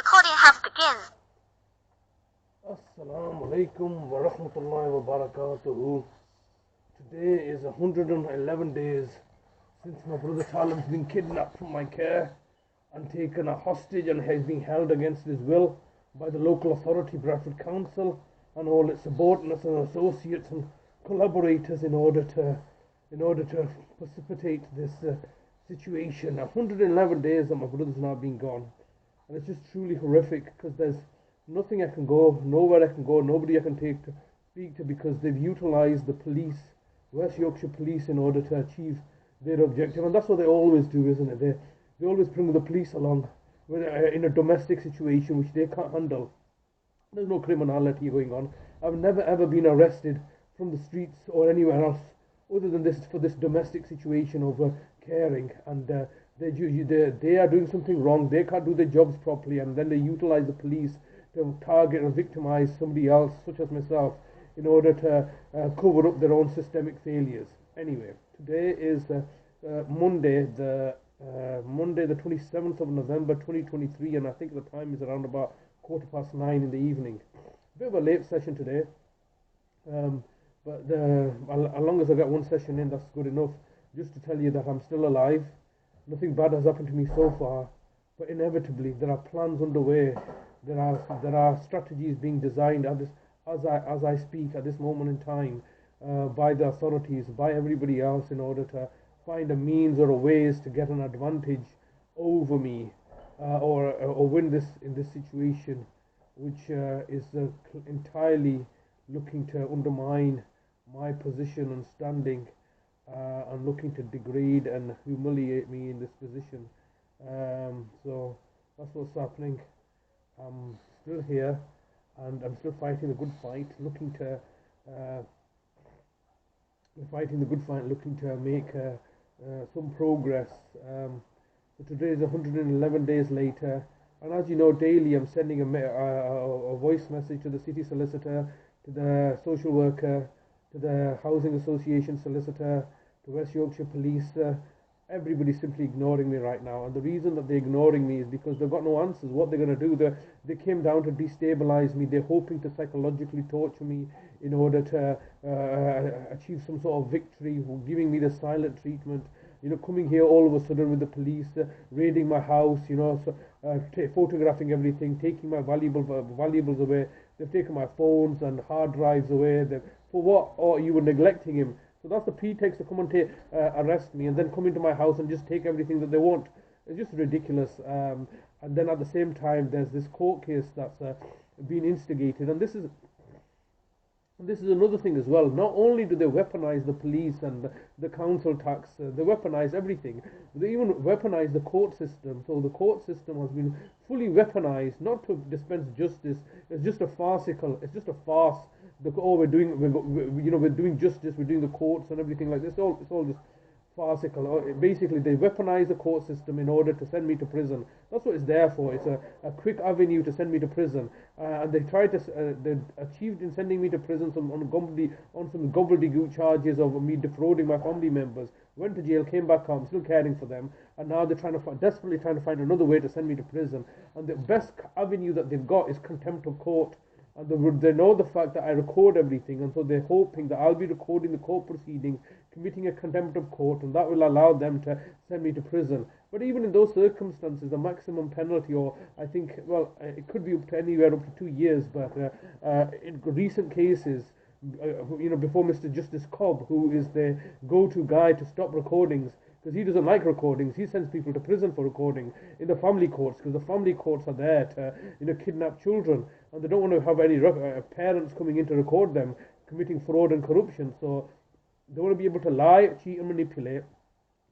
Recording has begun. Assalamu alaikum wa rahmatullahi wa barakatuhu. Today is 111 days since my brother Talib's been kidnapped from my care and taken a hostage and has been held against his will by the local authority, Bradford Council, and all its subordinates and associates and collaborators in order to precipitate this situation. 111 days that my brother's now been gone, and it's just truly horrific because there's nothing I can go, nowhere I can go, nobody I can take to speak to, because they've utilised the police, West Yorkshire Police, in order to achieve their objective. And that's what they always do, isn't it? They always bring the police along in a domestic situation which they can't handle. There's no criminality going on. I've never ever been arrested from the streets or anywhere else other than this, for this domestic situation of caring. And they are doing something wrong. They can't do their jobs properly, and then they utilise the police to target and victimise somebody else, such as myself, in order to cover up their own systemic failures. Anyway, today is Monday, the 27th of November 2023, and I think the time is around about 9:15 in the evening. Bit of a late session today, but as long as I got one session in, that's good enough. Just to tell you that I'm still alive. Nothing bad has happened to me so far, but inevitably there are plans underway. There are strategies being designed as I speak at this moment in time, by the authorities, by everybody else, in order to find a means or a ways to get an advantage over me, or win this in this situation, which is entirely looking to undermine my position and standing, and looking to degrade and humiliate me in this position. So that's what's happening. I'm still here, and I'm still fighting the good fight, looking to make some progress. So today is 111 days later, and as you know, daily I'm sending a voice message to the city solicitor, to the social worker, to the housing association solicitor, to West Yorkshire Police. Everybody's simply ignoring me right now, and the reason that they're ignoring me is because they've got no answers. What they're going to do, they came down to destabilize me. They're hoping to psychologically torture me in order to achieve some sort of victory, giving me the silent treatment, coming here all of a sudden with the police, raiding my house, photographing everything, taking my valuables away. They've taken my phones and hard drives away. For what? Oh, you were neglecting him. So that's the pretext to come and arrest me, and then come into my house and just take everything that they want. It's just ridiculous. And then at the same time, there's this court case that's been instigated, and this is another thing as well. Not only do they weaponize the police and the council tax, they weaponize everything. They even weaponize the court system. So the court system has been fully weaponized, not to dispense justice. It's just a farce. We're doing justice. We're doing the courts and everything like this. It's all just farcical. Basically, they weaponize the court system in order to send me to prison. That's what it's there for. It's a quick avenue to send me to prison. And they achieved in sending me to prison on some gobbledygook charges of me defrauding my family members. Went to jail, came back home, still caring for them, and now they're desperately trying to find another way to send me to prison. And the best avenue that they've got is contempt of court. And they know the fact that I record everything, and so they're hoping that I'll be recording the court proceedings, committing a contempt of court, and that will allow them to send me to prison. But even in those circumstances, the maximum penalty, or I think, it could be up to anywhere up to 2 years, but in recent cases, before Mr. Justice Cobb, who is the go-to guy to stop recordings, because he doesn't like recordings, he sends people to prison for recording in the family courts, because the family courts are there to kidnap children, and they don't want to have any parents coming in to record them committing fraud and corruption. So they want to be able to lie, cheat and manipulate.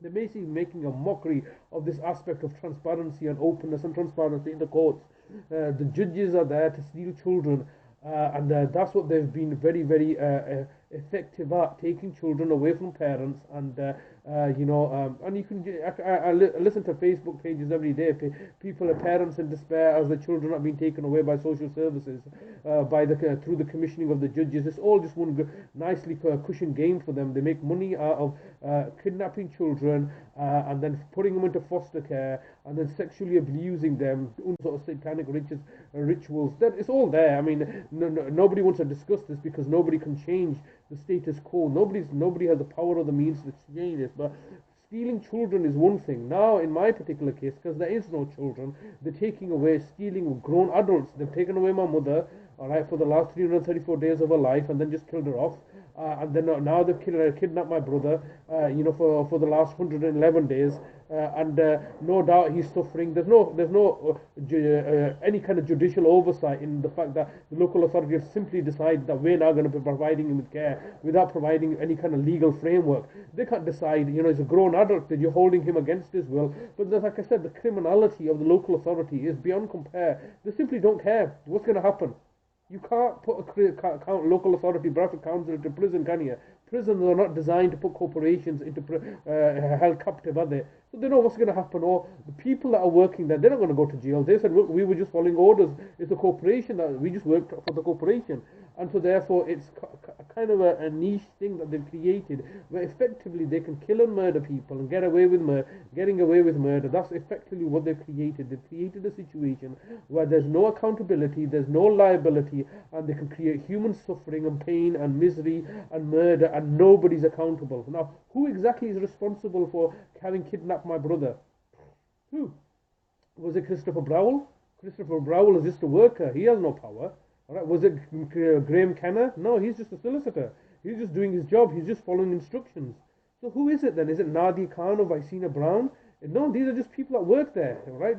They're basically making a mockery of this aspect of transparency and openness and transparency in the courts. The judges are there to steal children, and that's what they've been very, very effective at, taking children away from parents and And you can listen to Facebook pages every day. People are parents in despair as the children are being taken away by social services, through the commissioning of the judges. It's all just one nicely cushion game for them. They make money out of kidnapping children and then putting them into foster care and then sexually abusing them, sort of satanic rituals. That it's all there. I mean, nobody wants to discuss this because nobody can change the status quo. Nobody has the power or the means to change this. But stealing children is one thing. Now, in my particular case, because there is no children, they're taking away, stealing grown adults. They've taken away my mother, all right, for the last 334 days of her life, and then just killed her off. And then now they've kidnapped my brother, for the last 111 days. No doubt he's suffering. There's no any kind of judicial oversight in the fact that the local authorities simply decide that we're now going to be providing him with care without providing any kind of legal framework. They can't decide, he's a grown adult, that you're holding him against his will. But like I said, the criminality of the local authority is beyond compare. They simply don't care what's going to happen. You can't put a local authority, Bradford Council, into prison, can you? Prisons are not designed to put corporations into held captive, are they? So they know what's going to happen. Or the people that are working there, they're not going to go to jail. They said, we were just following orders. It's the corporation that we just worked for the corporation. And so therefore it's kind of a niche thing that they've created where effectively they can kill and murder people and getting away with murder. That's effectively what they've created. They've created a situation where there's no accountability, there's no liability, and they can create human suffering and pain and misery and murder, and nobody's accountable. Now, who exactly is responsible for having kidnapped my brother? Who? Was it Christopher Browell? Christopher Browell is just a worker. He has no power. All right. Was it Graham Kenner? No, he's just a solicitor. He's just doing his job. He's just following instructions. So who is it then? Is it Nadia Khan or Vicina Brown? No, these are just people that work there. All right.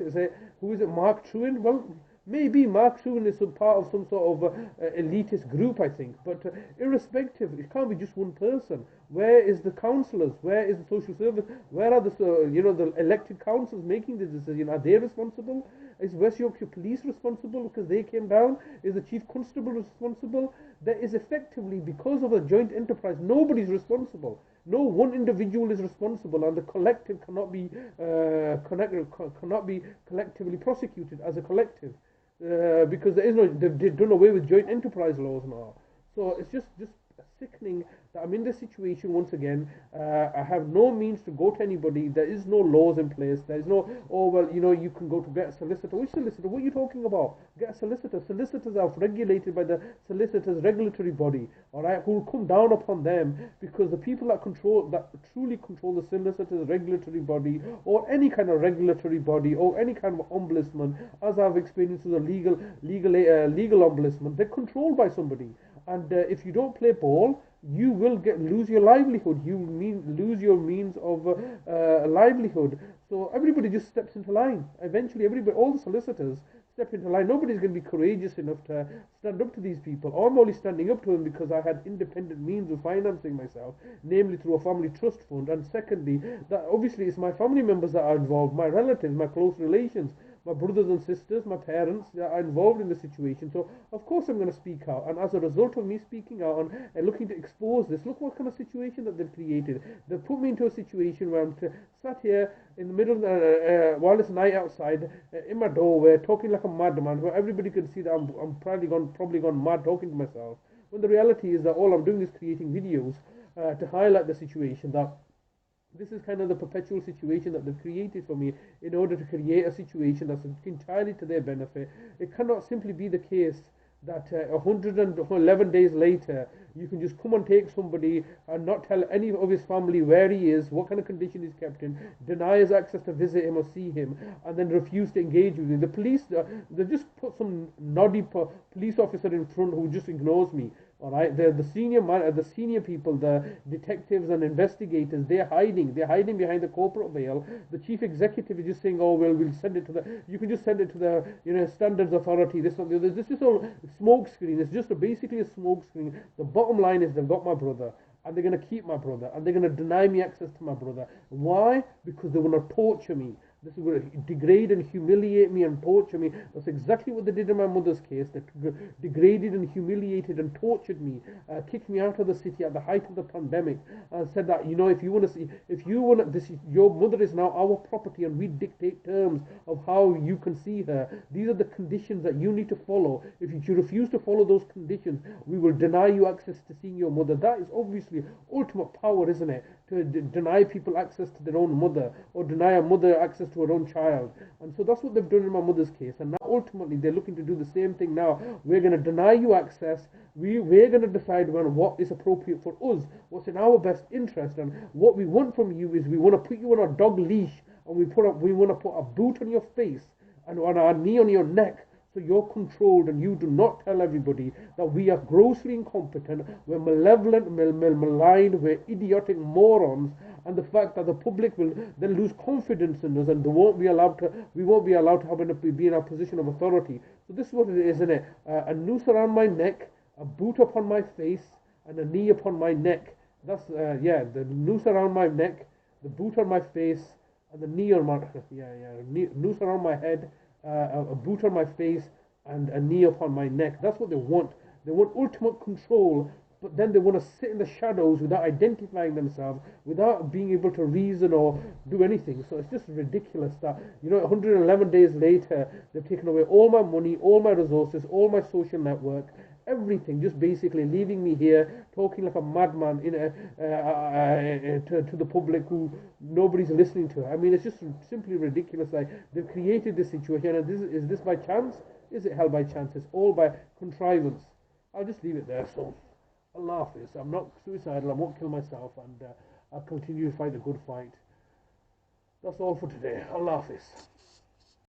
Who is it? Mark Truin? Well, maybe Mark Truin is some part of some sort of elitist group, I think. But irrespective, it can't be just one person. Where is the councillors? Where is the social service? Where are the elected councillors making the decision? Are they responsible? Is West Yorkshire Police responsible because they came down? Is the Chief Constable responsible? There is effectively, because of a joint enterprise, nobody's responsible. No one individual is responsible, and the collective cannot be collectively prosecuted as a collective because they've done away with joint enterprise laws now. So it's just sickening that I'm in this situation once again. I have no means to go to anybody. There is no laws in place. There is no, you can go to get a solicitor. Which solicitor? What are you talking about? Get a solicitor. Solicitors are regulated by the solicitors regulatory body, all right, who will come down upon them because the people that truly control the solicitors regulatory body or any kind of regulatory body or any kind of ombudsman, as I've experienced with the legal ombudsman, they're controlled by somebody. And if you don't play ball, you will lose your livelihood. Lose your means of livelihood. So everybody just steps into line. Eventually, all the solicitors step into line. Nobody's going to be courageous enough to stand up to these people. I'm only standing up to them because I had independent means of financing myself, namely through a family trust fund. And secondly, that obviously it's my family members that are involved, my relatives, my close relations. My brothers and sisters, my parents, are involved in the situation. So, of course, I'm going to speak out. And as a result of me speaking out and looking to expose this, look what kind of situation that they've created. They've put me into a situation where I'm sat here in the middle of while it's night outside, in my doorway, talking like a madman, where everybody can see that I'm probably gone mad talking to myself. When the reality is that all I'm doing is creating videos to highlight the situation that this is kind of the perpetual situation that they've created for me in order to create a situation that's entirely to their benefit. It cannot simply be the case that 111 days later you can just come and take somebody and not tell any of his family where he is, what kind of condition he's kept in, deny his access to visit him or see him, and then refuse to engage with him. The police, they just put some noddy police officer in front who just ignores me. All right, the senior people, the detectives and investigators, they're hiding behind the corporate veil. The chief executive is just saying, "Oh well, we'll send it to the. You can just send it to the standards authority. This one, this is all smoke screen. It's just basically a smoke screen. The bottom line is they've got my brother, and they're going to keep my brother, and they're going to deny me access to my brother. Why? Because they want to torture me. This is going to degrade and humiliate me and torture me. That's exactly what they did in my mother's case. They degraded and humiliated and tortured me, kicked me out of the city at the height of the pandemic, and said that, if you want to see, if you want to, this, your mother is now our property, and we dictate terms of how you can see her. These are the conditions that you need to follow. If you refuse to follow those conditions, we will deny you access to seeing your mother. That is obviously ultimate power, isn't it? To deny people access to their own mother, or deny a mother access to her own child. And so that's what they've done in my mother's case. And now ultimately they're looking to do the same thing now. We're going to deny you access. We're going to decide what is appropriate for us, what's in our best interest. And what we want from you is we want to put you on a dog leash, and we want to put a boot on your face and on our knee on your neck, so you're controlled and you do not tell everybody that we are grossly incompetent, we're malevolent, maligned, we're idiotic morons, and the fact that the public will then lose confidence in us, and we won't be allowed to be in a position of authority. So this is what it is, isn't it? A noose around my neck, a boot upon my face, and a knee upon my neck. That's the noose around my neck, the boot on my face, and the knee on my noose around my head, a boot on my face, and a knee upon my neck. That's what they want. They want ultimate control, but then they want to sit in the shadows without identifying themselves, without being able to reason or do anything. So it's just ridiculous that, 111 days later, they've taken away all my money, all my resources, all my social network, everything, just basically leaving me here talking like a madman to the public who nobody's listening to. I mean, it's just simply ridiculous. Like, they've created this situation, and is this by chance? Is it held by chance? It's all by contrivance. I'll just leave it there. So Allah Hafiz. I'm not suicidal. I won't kill myself, and I'll continue to fight the good fight. That's all for today. Allah Hafiz.